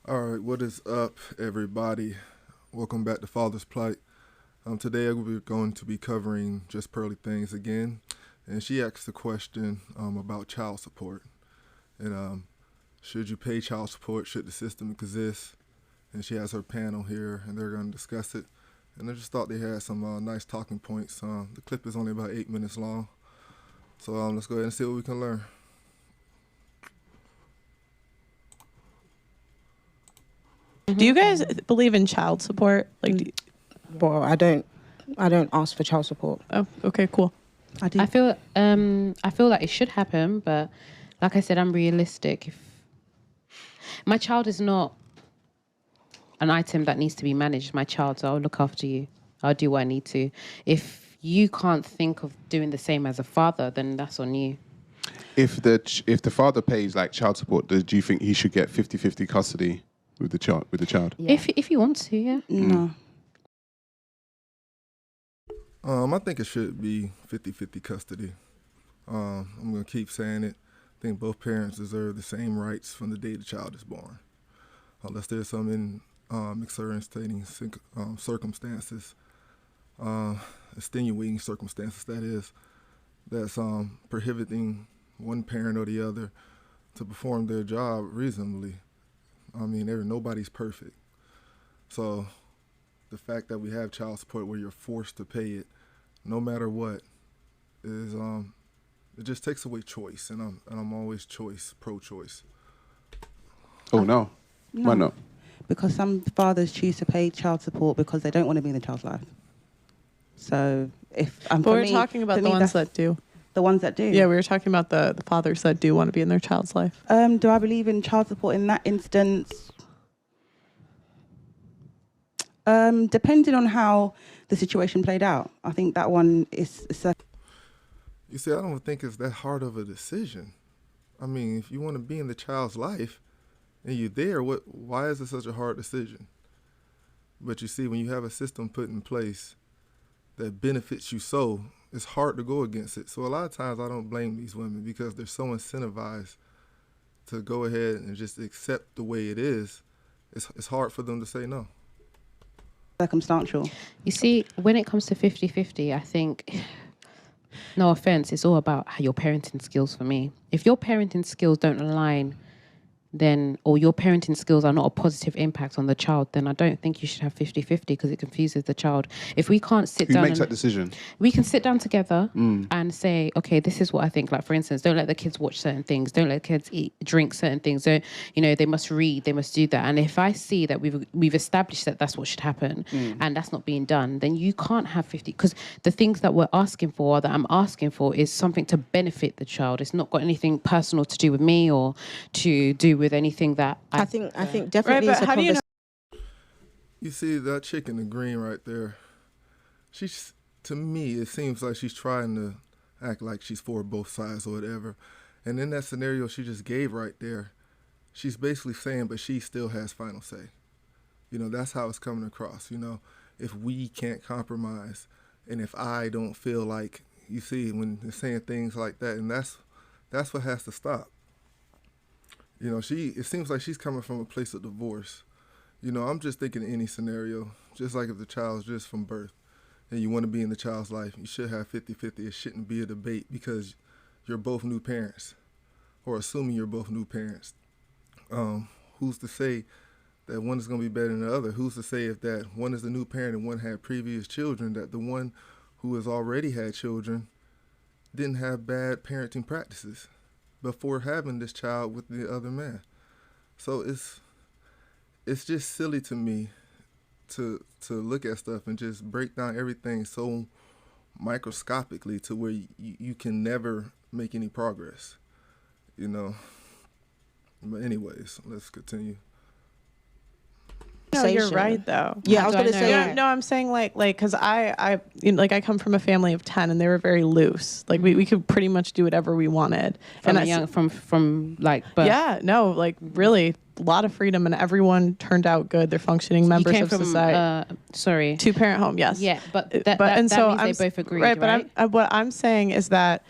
All right, what is up, everybody? Welcome back to Father's Plight. Today we're going to be covering Just Pearly Things again, and she asked the question about child support. And should you pay child support? Should the system exist? And she has her panel here, and they're going to discuss it. And I just thought they had some nice talking points. The clip is only about 8 minutes long, so let's go ahead and see what we can learn. Do you guys believe in child support? Well, I don't ask for child support. Oh, okay, cool. I do. I feel like it should happen, but like I said, I'm realistic. If my child is not an item that needs to be managed, my child, so I'll look after you. I'll do what I need to. If you can't think of doing the same as a father, then that's on you. If the father pays like child support, do you think he should get 50-50 custody with the child? Yeah. If you want to, yeah. No. I think it should be 50-50 custody. I'm going to keep saying it. I think both parents deserve the same rights from the day the child is born. Unless there's some extenuating circumstances, extenuating circumstances, that is, that's prohibiting one parent or the other to perform their job reasonably. I mean, nobody's perfect. So the fact that we have child support where you're forced to pay it, no matter what, is it just takes away choice, and I'm always pro-choice. Oh no. Why not? Because some fathers choose to pay child support because they don't want to be in the child's life. So But we're talking about the ones that do. The ones that do. Yeah, we were talking about the fathers that do want to be in their child's life. Do I believe in child support in that instance? Depending on how the situation played out, I think that one is. You see, I don't think it's that hard of a decision. I mean, if you want to be in the child's life and you're there, why is it such a hard decision? But you see, when you have a system put in place that benefits you so, it's hard to go against it. So a lot of times I don't blame these women because they're so incentivized to go ahead and just accept the way it is. It's hard for them to say no. Circumstantial. You see, when it comes to 50-50, I think, no offense, it's all about your parenting skills for me. If your parenting skills don't align, or your parenting skills are not a positive impact on the child, then I don't think you should have 50-50 because it confuses the child. If we can't sit down... Who makes that decision? We can sit down together and say, okay, this is what I think. Like, for instance, don't let the kids watch certain things. Don't let kids drink certain things. Don't, they must read. They must do that. And if I see that we've established that that's what should happen and that's not being done, then you can't have 50. Because the things that we're asking for, that I'm asking for, is something to benefit the child. It's not got anything personal to do with me or to do with anything that I think definitely. Right, but how do you know? You see that chick in the green right there? To me, it seems like she's trying to act like she's for both sides or whatever. And in that scenario she just gave right there, she's basically saying, but she still has final say. That's how it's coming across. If we can't compromise, and if I don't feel like, you see, when they're saying things like that, and that's what has to stop. It seems like she's coming from a place of divorce. I'm just thinking in any scenario, just like if the child's just from birth and you want to be in the child's life, you should have 50-50. It shouldn't be a debate because you're both new parents, or assuming you're both new parents. Who's to say that one is going to be better than the other? Who's to say if that one is the new parent and one had previous children, that the one who has already had children didn't have bad parenting practices before having this child with the other man? So it's just silly to me to look at stuff and just break down everything so microscopically to where you can never make any progress, But anyways, let's continue. No, you're right though. Yeah, I was going to say. No, I'm saying like, because I come from a family of 10 and they were very loose. Like we could pretty much do whatever we wanted. From like birth. Yeah, no, like really a lot of freedom, and everyone turned out good. They're functioning members of society. Sorry, 2-parent home, yes. Yeah, but and that so means they both agreed, right? Right, but what I'm saying is that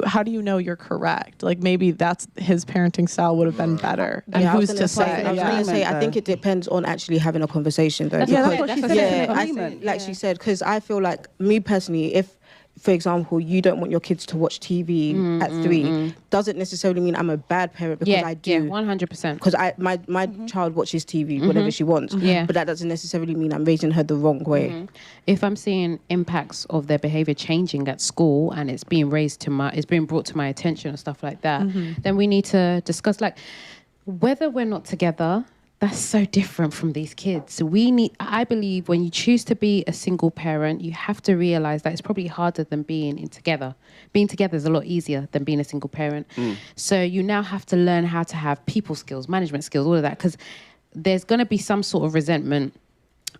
how do you know you're correct? Like maybe that's his parenting style would have been better. And Yeah, I was who's gonna to say? I was Yeah. gonna say, I think though. it depends on actually having a conversation, though. That's because- what she said. Yeah, I Agreement. think, like she said, because I feel like me personally, if, for example, you don't want your kids to watch TV at 3, doesn't necessarily mean I'm a bad parent because I do. 100%. Because my child watches TV whenever she wants, Yeah. but that doesn't necessarily mean I'm raising her the wrong way. If I'm seeing impacts of their behavior changing at school and it's being brought to my attention and stuff like that, then we need to discuss, like, whether we're not together. That's so different from these kids. So I believe when you choose to be a single parent, you have to realize that it's probably harder than being together. Being together is a lot easier than being a single parent. So you now have to learn how to have people skills, management skills, all of that, because there's going to be some sort of resentment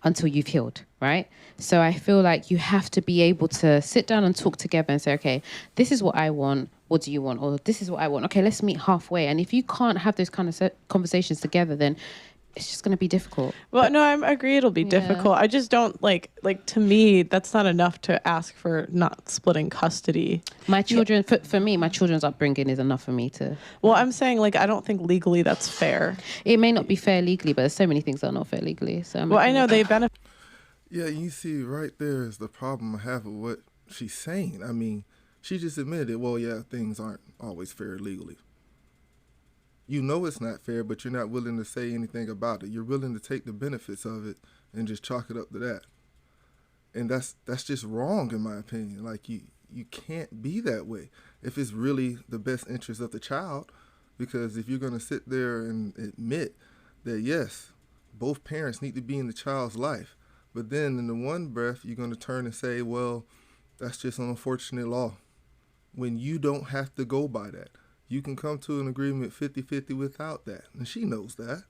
until you've healed, right? So I feel like you have to be able to sit down and talk together and say, okay, this is what I want. What do you want? Or this is what I want. Okay, let's meet halfway. And if you can't have those kind of conversations together, then it's just going to be difficult. Well, no, I agree it'll be difficult. I just don't like to me, that's not enough to ask for not splitting custody. My children, for me, my children's upbringing is enough for me to... Well, I'm saying I don't think legally that's fair. It may not be fair legally, but there's so many things that are not fair legally. So Well, I know they benefit. Yeah, you see, right there is the problem I have with what she's saying. I mean, she just admitted it. Well, yeah, things aren't always fair legally. You know it's not fair, but you're not willing to say anything about it. You're willing to take the benefits of it and just chalk it up to that. And that's just wrong, in my opinion. Like, you can't be that way if it's really the best interest of the child. Because if you're going to sit there and admit that, yes, both parents need to be in the child's life, but then in the one breath, you're going to turn and say, well, that's just an unfortunate law. When you don't have to go by that. You can come to an agreement 50-50 without that. And she knows that.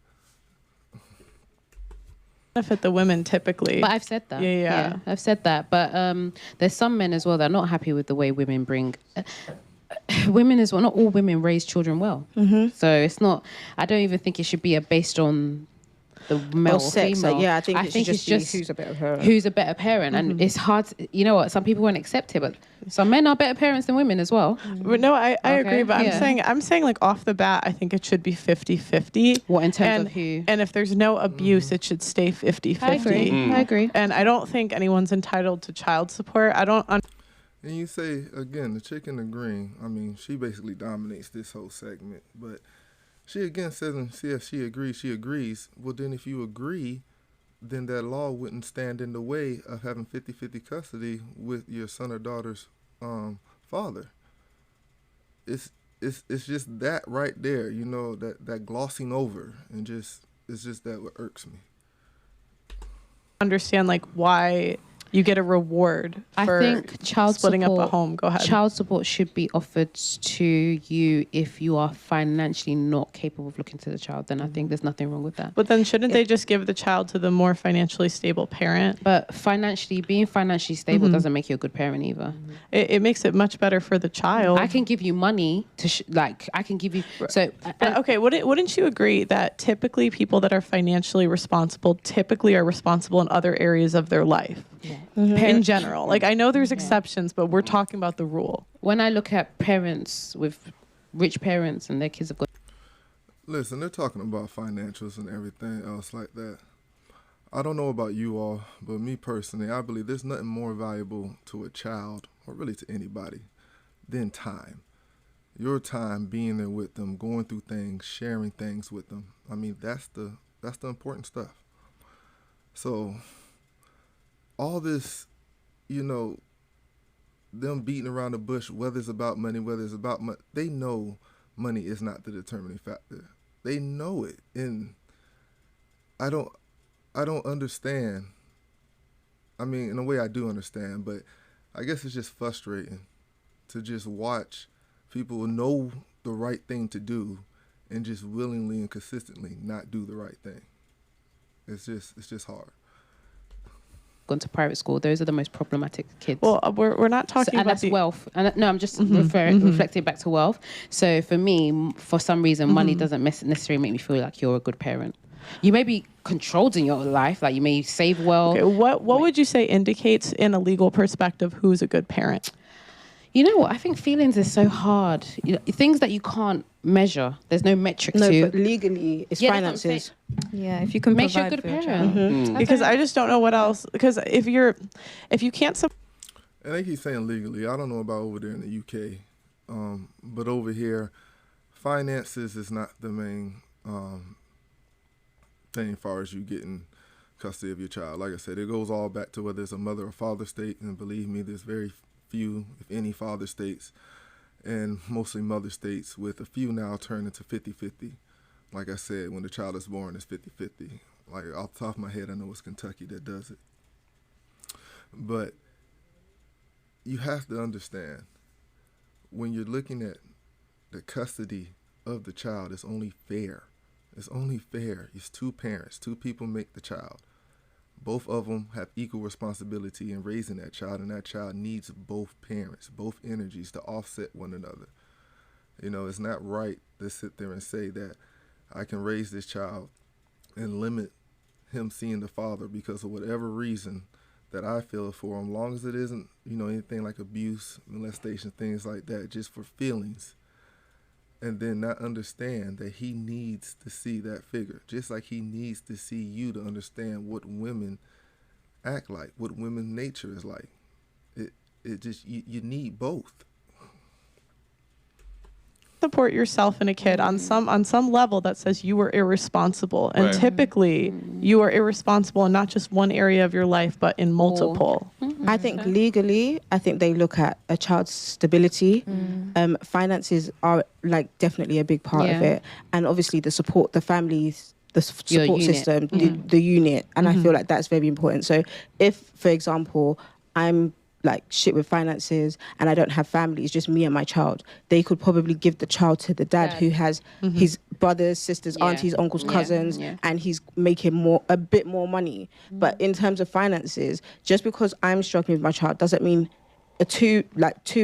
Benefit the women typically. But I've said that. Yeah. I've said that. But there's some men as well that are not happy with the way women bring... women as well. Not all women raise children well. So it's not... I don't even think it should be based on the male or sex, female. yeah, I think it should it's just be who's a better parent. Who's a better parent. And it's hard... You know what? Some people won't accept it, but some men are better parents than women as well. But no, I agree, but yeah. I'm saying like off the bat, I think it should be 50-50. What, in terms and, of who? And if there's no abuse, it should stay 50-50. I agree. I agree. And I don't think anyone's entitled to child support. I don't And you say, again, the chick in the green, I mean, she basically dominates this whole segment. But she again says, yes, she agrees. Well, then if you agree, then that law wouldn't stand in the way of having 50-50 custody with your son or daughter's father. It's just that right there, you know, that glossing over, and it's just that what irks me. understand like why you get a reward for I think child splitting support, up a home. Go ahead. Child support should be offered to you if you are financially not capable of looking to the child. Then I think there's nothing wrong with that. But then shouldn't they just give the child to the more financially stable parent? But being financially stable doesn't make you a good parent either. It makes it much better for the child. I can give you money to I can give you so. But, okay, wouldn't you agree that typically people that are financially responsible typically are responsible in other areas of their life? Yeah. In general. Like I know there's exceptions, but we're talking about the rule. When I look at parents with rich parents and their kids have got... Listen, they're talking about financials and everything else like that. I don't know about you all, but me personally, I believe there's nothing more valuable to a child, or really to anybody, than time. Your time being there with them, going through things, sharing things with them. I mean, that's the important stuff. So all this, you know, them beating around the bush, whether it's about money, whether it's about money, they know money is not the determining factor. They know it. And I don't understand. I mean, in a way I do understand, but I guess it's just frustrating to just watch people know the right thing to do and just willingly and consistently not do the right thing. It's just hard. Gone to private school, those are the most problematic kids. Well, we're not talking and about that's wealth. And no, I'm just reflecting back to wealth. So for me, for some reason, money doesn't necessarily make me feel like you're a good parent. You may be controlled in your life, like you may save well. Okay, what would you say indicates in a legal perspective who's a good parent? You know what? I think feelings is so hard. You know, things that you can't measure. There's no metric No, to. but legally, it's Yeah, that's what I'm finances. Yeah, if you can Makes you a provide good for your parent. child. Because I just don't know what else. Because if you can't support And they keep saying legally. I don't know about over there in the UK, but over here, finances is not the main thing as far as you getting custody of your child. Like I said, it goes all back to whether it's a mother or father state, and believe me, there's very few, if any, father states, and mostly mother states, with a few now turning to 50-50. Like I said, when the child is born, it's 50-50. Like off the top of my head, I know it's Kentucky that does it. But you have to understand, when you're looking at the custody of the child, it's only fair. It's only fair. It's two parents, two people make the child. Both of them have equal responsibility in raising that child, and that child needs both parents, both energies to offset one another. You know, it's not right to sit there and say that I can raise this child and limit him seeing the father because of whatever reason that I feel for him, long as it isn't, you know, anything like abuse, molestation, things like that, just for feelings. And then not understand that he needs to see that figure, just like he needs to see you to understand what women act like, what women nature is like. It just, you need both. yourself and a kid on some level that says you were irresponsible, and Right. typically you are irresponsible in not just one area of your life but in multiple. I think legally, I think they look at a child's stability. Finances are like definitely a big part of Yeah. it, and obviously the support, the families, the Your support unit. system, the unit, and I feel like that's very important. So if, for example, I'm like shit with finances and I don't have family, it's just me and my child, they could probably give the child to the dad who has his brothers, sisters, Yeah. aunties, uncles, Yeah. cousins, Yeah. and he's making a bit more money. But in terms of finances, just because I'm struggling with my child doesn't mean two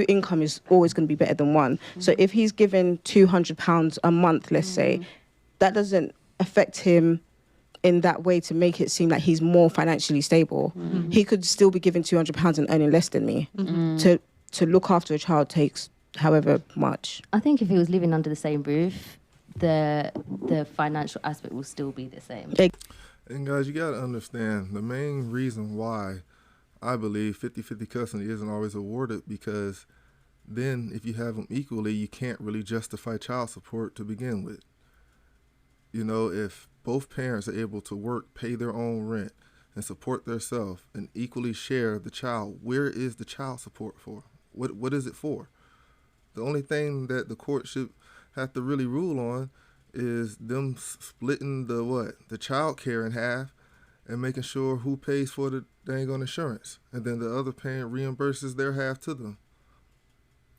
income is always going to be better than one. So if he's given £200 a month, let's say, that doesn't affect him in that way to make it seem like he's more financially stable. He could still be given £200 and earning less than me. To look after a child takes however much. I think if he was living under the same roof, the financial aspect will still be the same. And guys, you got to understand, the main reason why I believe 50-50 custody isn't always awarded, because then if you have them equally, you can't really justify child support to begin with. You know, if both parents are able to work, pay their own rent, and support themselves and equally share the child, where is the child support for? What is it for? The only thing that the court should have to really rule on is them splitting the child care in half and making sure who pays for the dang on insurance, and then the other parent reimburses their half to them.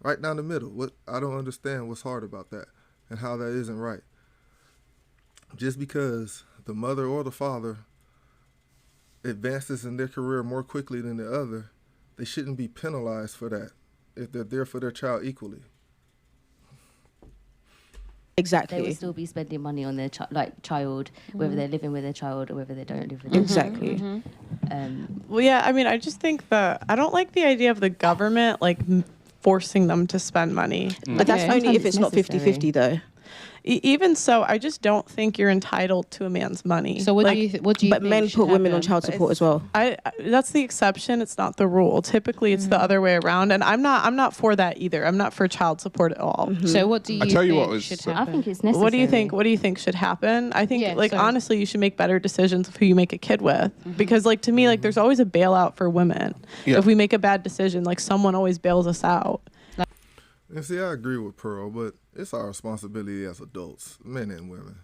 Right down the middle. I don't understand what's hard about that and how that isn't right. Just because the mother or the father advances in their career more quickly than the other, they shouldn't be penalized for that if they're there for their child equally. They Exactly. will still be spending money on their child, whether they're living with their child or whether they don't live with their Exactly. child. Well, yeah, I mean, I just think I don't like the idea of the government like forcing them to spend money. But that's Okay. only if Sometimes it's not it's 50-50 though. Even so, I just don't think you're entitled to a man's money. So what Like, do you what do you But think men should put women on happen? child support as well. that's the exception. It's not the rule. Typically, it's the other way around, and I'm not for that either. I'm not for child support at all. So what do you I tell you think what was- should I happen? I think it's necessary. What do you think? What do you think should happen? I think, Yeah, so- honestly, you should make better decisions of who you make a kid with, because, to me, there's always a bailout for women. Yeah. If we make a bad decision, someone always bails us out. And see, I agree with Pearl, but it's our responsibility as adults, men and women.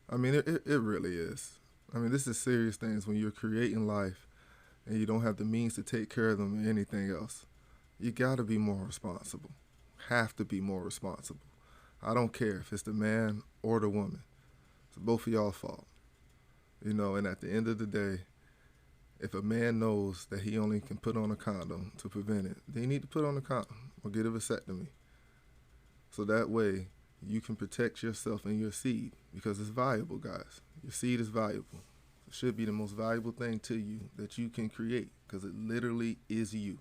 I mean, it really is. I mean, this is serious things when you're creating life and you don't have the means to take care of them or anything else. You got to be more responsible. Have to be more responsible. I don't care if it's the man or the woman. It's both of y'all's fault. You know, and at the end of the day, if a man knows that he only can put on a condom to prevent it, then you need to put on a condom or get a vasectomy. So that way you can protect yourself and your seed, because it's valuable, guys. Your seed is valuable. It should be the most valuable thing to you that you can create, because it literally is you.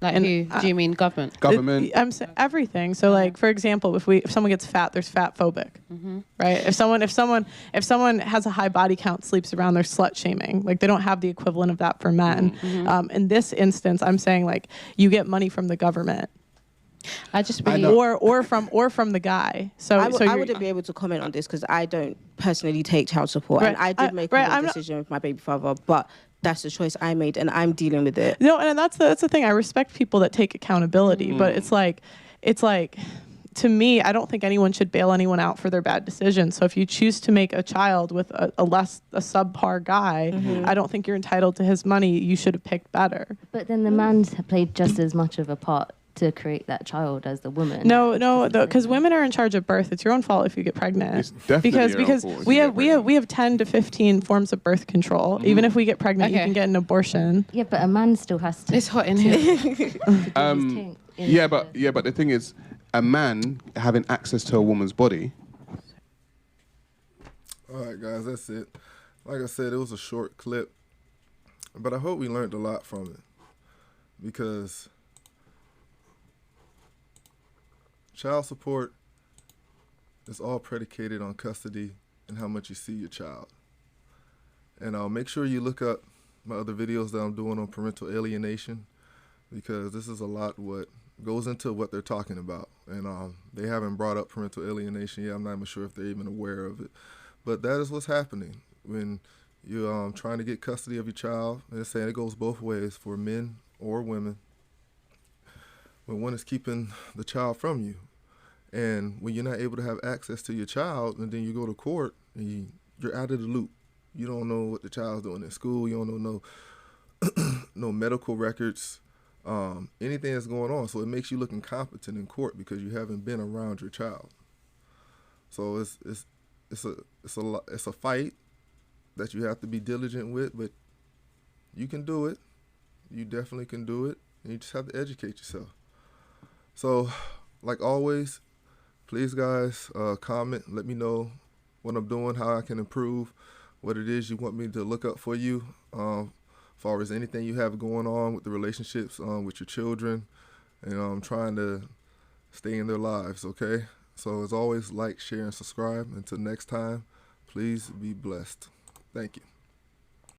Like And, who? Do you mean government? Government. Everything. So like, for example, if someone gets fat, there's fat phobic, right? If someone has a high body count, sleeps around, there's slut shaming. Like they don't have the equivalent of that for men. In this instance, I'm saying like you get money from the government. I just I really, know. or from the guy. So I you're- wouldn't be able to comment on this because I don't personally take child support, Right. and I did make right, a I'm not- decision with my baby father, but that's the choice I made, and I'm dealing with it. No, and that's the thing. I respect people that take accountability, but it's like to me, I don't think anyone should bail anyone out for their bad decisions. So if you choose to make a child with a subpar guy, I don't think you're entitled to his money. You should have picked better. But then the man played just as much of a part to create that child as the woman. No, because women are in charge of birth. It's your own fault if you get pregnant. It's definitely because your own because fault if we you have get we have 10 to 15 forms of birth control. Even if we get pregnant, you Okay. can get an abortion. Yeah, but a man still has to. it's hot in here. Yeah, but the thing is, a man having access to a woman's body. All right, guys, that's it. Like I said, it was a short clip, but I hope we learned a lot from it because child support is all predicated on custody and how much you see your child. And make sure you look up my other videos that I'm doing on parental alienation because this is a lot what goes into what they're talking about. And they haven't brought up parental alienation yet. I'm not even sure if they're even aware of it. But that is what's happening when you're trying to get custody of your child. And they're saying it goes both ways for men or women. When one is keeping the child from you. And when you're not able to have access to your child and then you go to court and you're out of the loop. You don't know what the child's doing in school. You don't know no medical records, anything that's going on. So it makes you look incompetent in court because you haven't been around your child. So it's a fight that you have to be diligent with, but you can do it. You definitely can do it. And you just have to educate yourself. So, like always, please, guys, comment. Let me know what I'm doing, how I can improve, what it is you want me to look up for you, as far as anything you have going on with the relationships with your children, and I'm trying to stay in their lives, okay? So as always, like, share, and subscribe. Until next time, please be blessed. Thank you.